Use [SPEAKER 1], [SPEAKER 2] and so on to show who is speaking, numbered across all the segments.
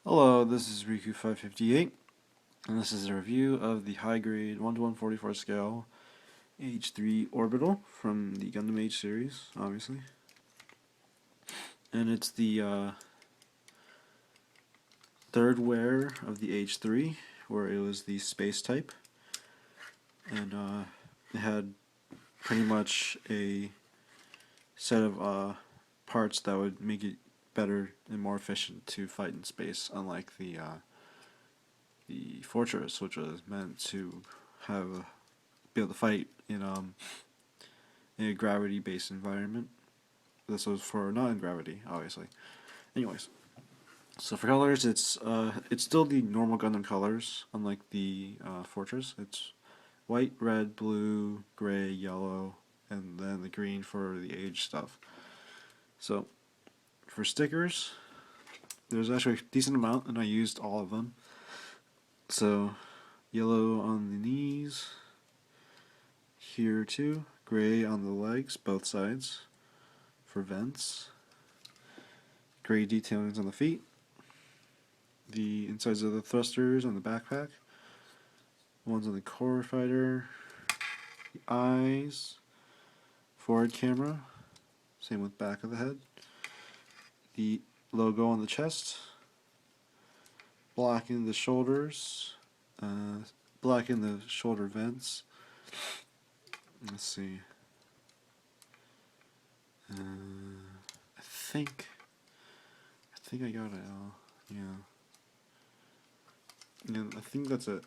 [SPEAKER 1] Hello, this is Riku558, and this is a review of the high-grade 1:144 scale H3 Orbital from the Gundam H series, obviously. And it's the third wear of the H3, where it was the space type, and it had pretty much a set of parts that would make it better and more efficient to fight in space, unlike the Fortress, which was meant to be able to fight in a gravity-based environment. This was for non-gravity, obviously. Anyways, so for colors, it's still the normal Gundam colors, unlike the Fortress. It's white, red, blue, gray, yellow, and then the green for the age stuff. So for stickers, there's actually a decent amount, and I used all of them. So yellow on the knees, here too, gray on the legs, both sides, for vents, gray detailings on the feet, the insides of the thrusters on the backpack, ones on the core fighter, the eyes, forward camera, same with back of the head, the logo on the chest, black in the shoulders, black in the shoulder vents. Let's see. I think I got it all. Yeah. And I think that's it.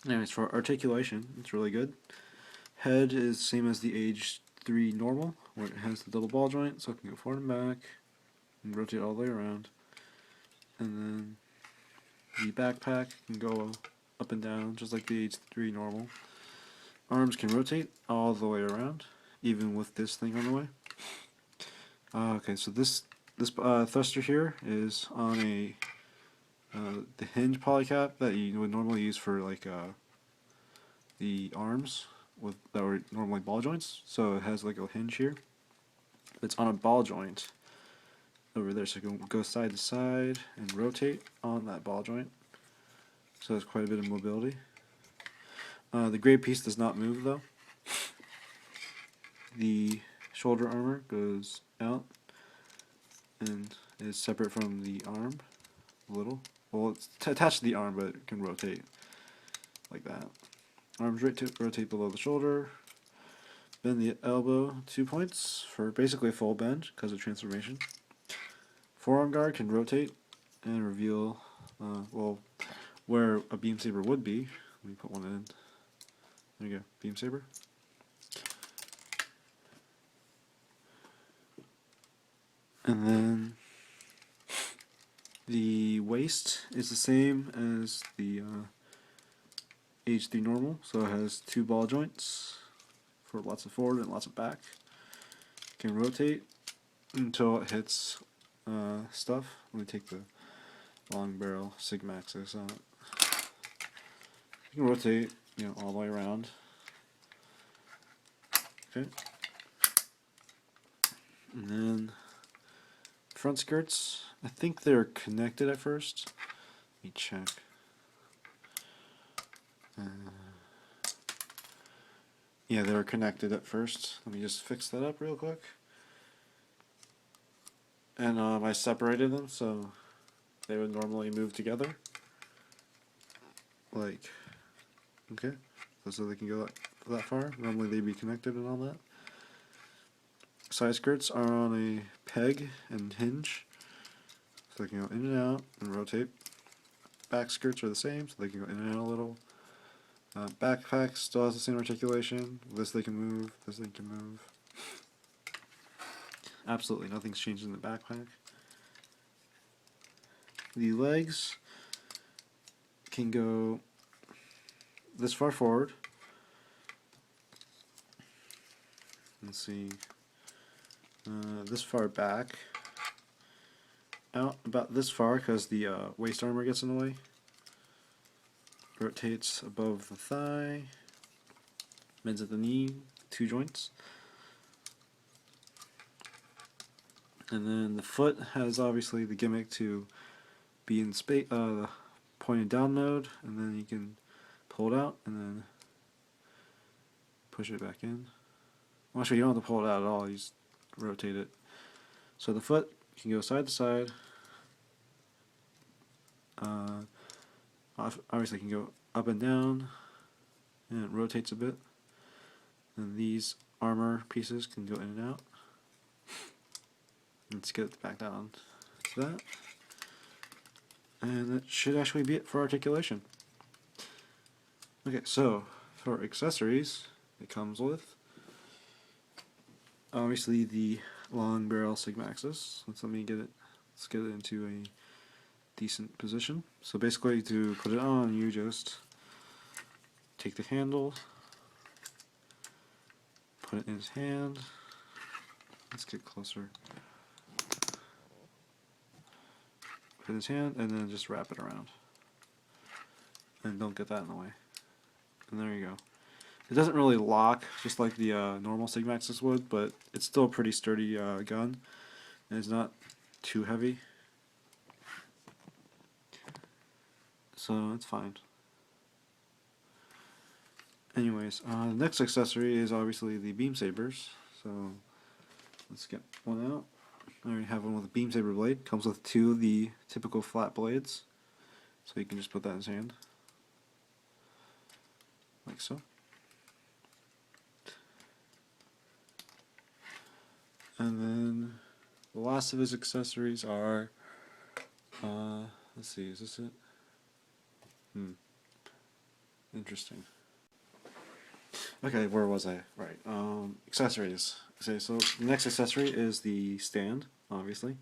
[SPEAKER 1] Anyways, for articulation, it's really good. Head is same as the Age 3 normal, where it has the double ball joint, so it can go forward and back, and rotate all the way around. And then the backpack can go up and down, just like the Age 3 normal. Arms can rotate all the way around, even with this thing on the way. Okay, so this thruster here is on the hinge polycap that you would normally use for like the arms that were normally ball joints. So it has like a hinge here. It's on a ball joint over there, so it can go side to side and rotate on that ball joint. So there's quite a bit of mobility. The gray piece does not move though. The shoulder armor goes out and is separate from the arm a little. Well, it's attached to the arm, but it can rotate like that. Arms rotate below the shoulder. Bend the elbow 2 points for basically a full bend because of transformation. Forearm guard can rotate and reveal, well, where a beam saber would be. Let me put one in. There you go, beam saber. And then the waist is the same as the H3 normal, so it has 2 ball joints for lots of forward and lots of back. It can rotate until it hits stuff. Let me take the long barrel Sigma axis out. You can rotate, all the way around. Okay. And then front skirts, I think they're connected at first. Let me check. Yeah, they were connected at first. Let me just fix that up real quick. And I separated them so they would normally move together. Like, okay, so they can go that far. Normally they'd be connected and all that. Side skirts are on a peg and hinge, so they can go in and out and rotate. Back skirts are the same, so they can go in and out a little. Backpack still has the same articulation. This they can move, this they can move. Absolutely nothing's changed in the backpack. The legs can go this far forward. Let's see. This far back. Out about this far because the waist armor gets in the way. Rotates above the thigh. Bends at the knee, 2 joints. And then the foot has obviously the gimmick to be in space, pointed down mode, and then you can pull it out and then push it back in. Well, actually, you don't have to pull it out at all. You just rotate it. So the foot can go side to side. Obviously, it can go up and down, and it rotates a bit. And these armor pieces can go in and out. Let's get it back down to that. And that should actually be it for articulation. Okay, so for accessories, it comes with obviously the long barrel Sigma axis. Let's get it into a decent position. So basically, to put it on, you just take the handle, put it in his hand. Let's get closer. Put it in his hand, and then just wrap it around. And don't get that in the way. And there you go. It doesn't really lock, just like the normal Sigma axis would, but it's still a pretty sturdy gun, and it's not too heavy. So it's fine. Anyways, the next accessory is obviously the beam sabers. So let's get one out. I already have one with a beam saber blade. Comes with two of the typical flat blades, so you can just put that in his hand, like so. And then the last of his accessories are, let's see, is this it? Interesting. Okay, where was I? Right, accessories. Okay, so the next accessory is the stand, obviously.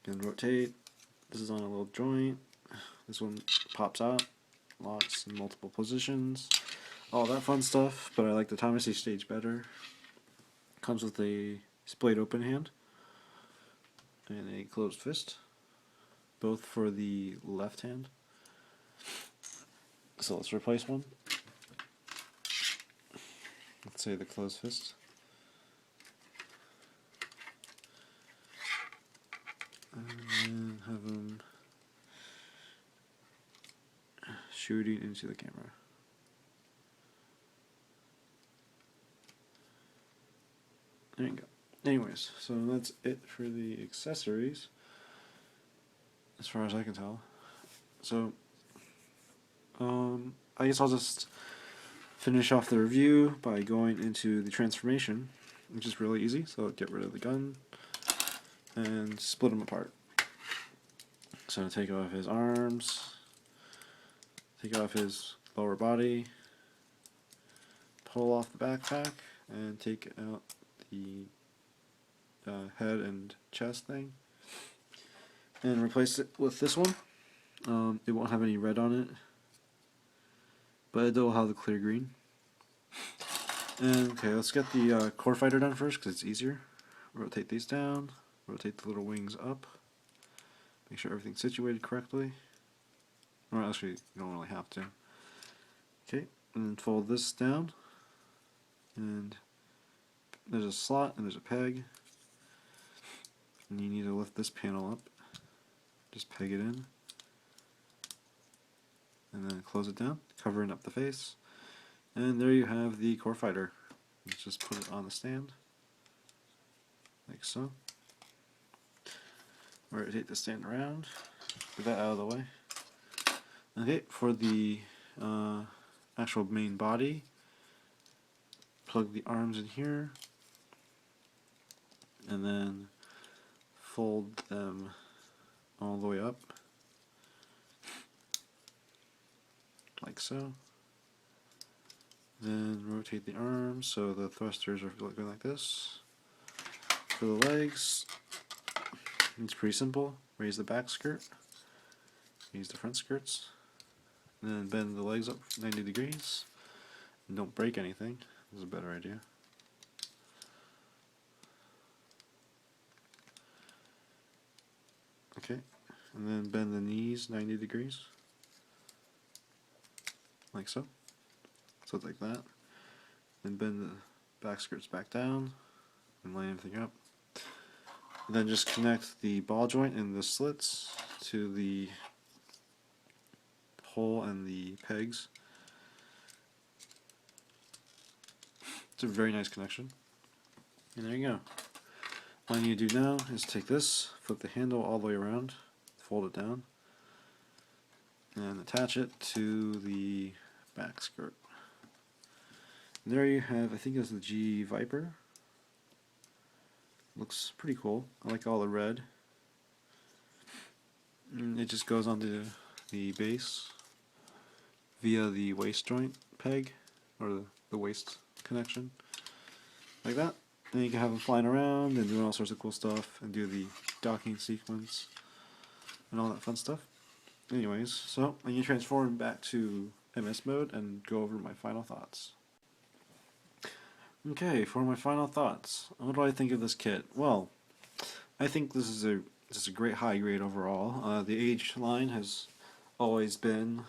[SPEAKER 1] You can rotate. This is on a little joint. This one pops out, locks in multiple positions, all that fun stuff, but I like the Thomasy stage better. Comes with a splayed open hand and a closed fist, both for the left hand. So let's replace one. Let's say the closed fist. And then have him shooting into the camera. There you go. Anyways, so that's it for the accessories, as far as I can tell. So, I guess I'll just finish off the review by going into the transformation, which is really easy. So get rid of the gun and split them apart. So take off his arms, take off his lower body, pull off the backpack, and take out the head and chest thing, and replace it with this one. It won't have any red on it, but it will have the clear green. And okay, let's get the core fighter done first because it's easier. Rotate these down, rotate the little wings up, make sure everything's situated correctly. Or actually, you don't really have to. Okay, and then fold this down, and there's a slot and there's a peg, and you need to lift this panel up. Just peg it in, and then close it down, covering up the face. And there you have the core fighter. Let's just put it on the stand, like so. Rotate the stand around, get that out of the way. Okay, for the actual main body, plug the arms in here, and then fold them all the way up, like so. Then rotate the arms so the thrusters are looking like this. For the legs, it's pretty simple. Raise the back skirt, use the front skirts, and then bend the legs up 90 degrees. And don't break anything. This is a better idea. Okay, and then bend the knees 90 degrees, like so. So it's like that. And bend the back skirts back down and line everything up. And then just connect the ball joint and the slits to the hole and the pegs. It's a very nice connection. And there you go. All you need to do now is take this, flip the handle all the way around, fold it down, and attach it to the back skirt. And there you have, I think it's the G Viper. Looks pretty cool. I like all the red. And it just goes onto the base via the waist joint peg, or the waist connection, like that. Then you can have them flying around and doing all sorts of cool stuff and do the docking sequence and all that fun stuff. Anyways, so I'm going to transform back to MS mode and go over my final thoughts. Okay, for my final thoughts, what do I think of this kit? Well, I think this is a great high grade overall. The age line has always been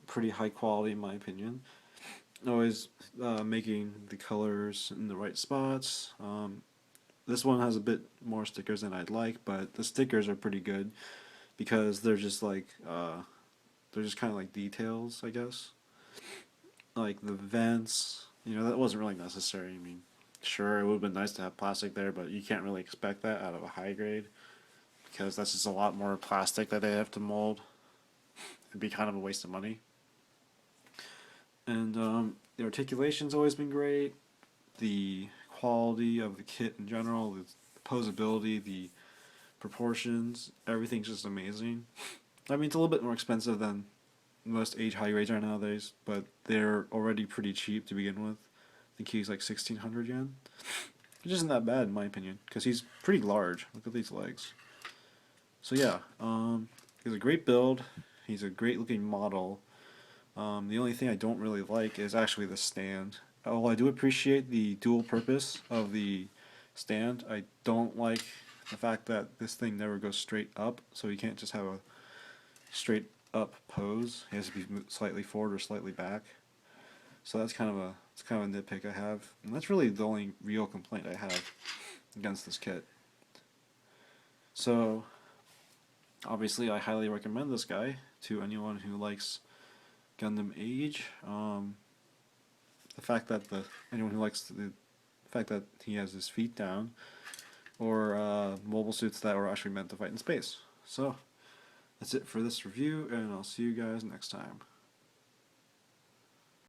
[SPEAKER 1] pretty high quality in my opinion. Always making the colors in the right spots. This one has a bit more stickers than I'd like, but the stickers are pretty good because they're just like they're just kind of like details, I guess. Like the vents, you know, that wasn't really necessary. I mean, sure, it would have been nice to have plastic there, but you can't really expect that out of a high grade because that's just a lot more plastic that they have to mold. It'd be kind of a waste of money. And the articulation's always been great. The quality of the kit in general, the posability, the proportions, everything's just amazing. I mean, it's a little bit more expensive than most age high grades are nowadays, but they're already pretty cheap to begin with. I think he's like 1,600 yen, which isn't that bad in my opinion, because he's pretty large. Look at these legs. So yeah, he's a great build. He's a great looking model. The only thing I don't really like is actually the stand. While I do appreciate the dual purpose of the stand, I don't like the fact that this thing never goes straight up, so you can't just have a straight up pose. It has to be slightly forward or slightly back. So that's kind of a nitpick I have, and that's really the only real complaint I have against this kit. So obviously I highly recommend this guy to anyone who likes Gundam Age. The fact that anyone who likes the fact that he has his feet down, or mobile suits that were actually meant to fight in space. So that's it for this review, and I'll see you guys next time.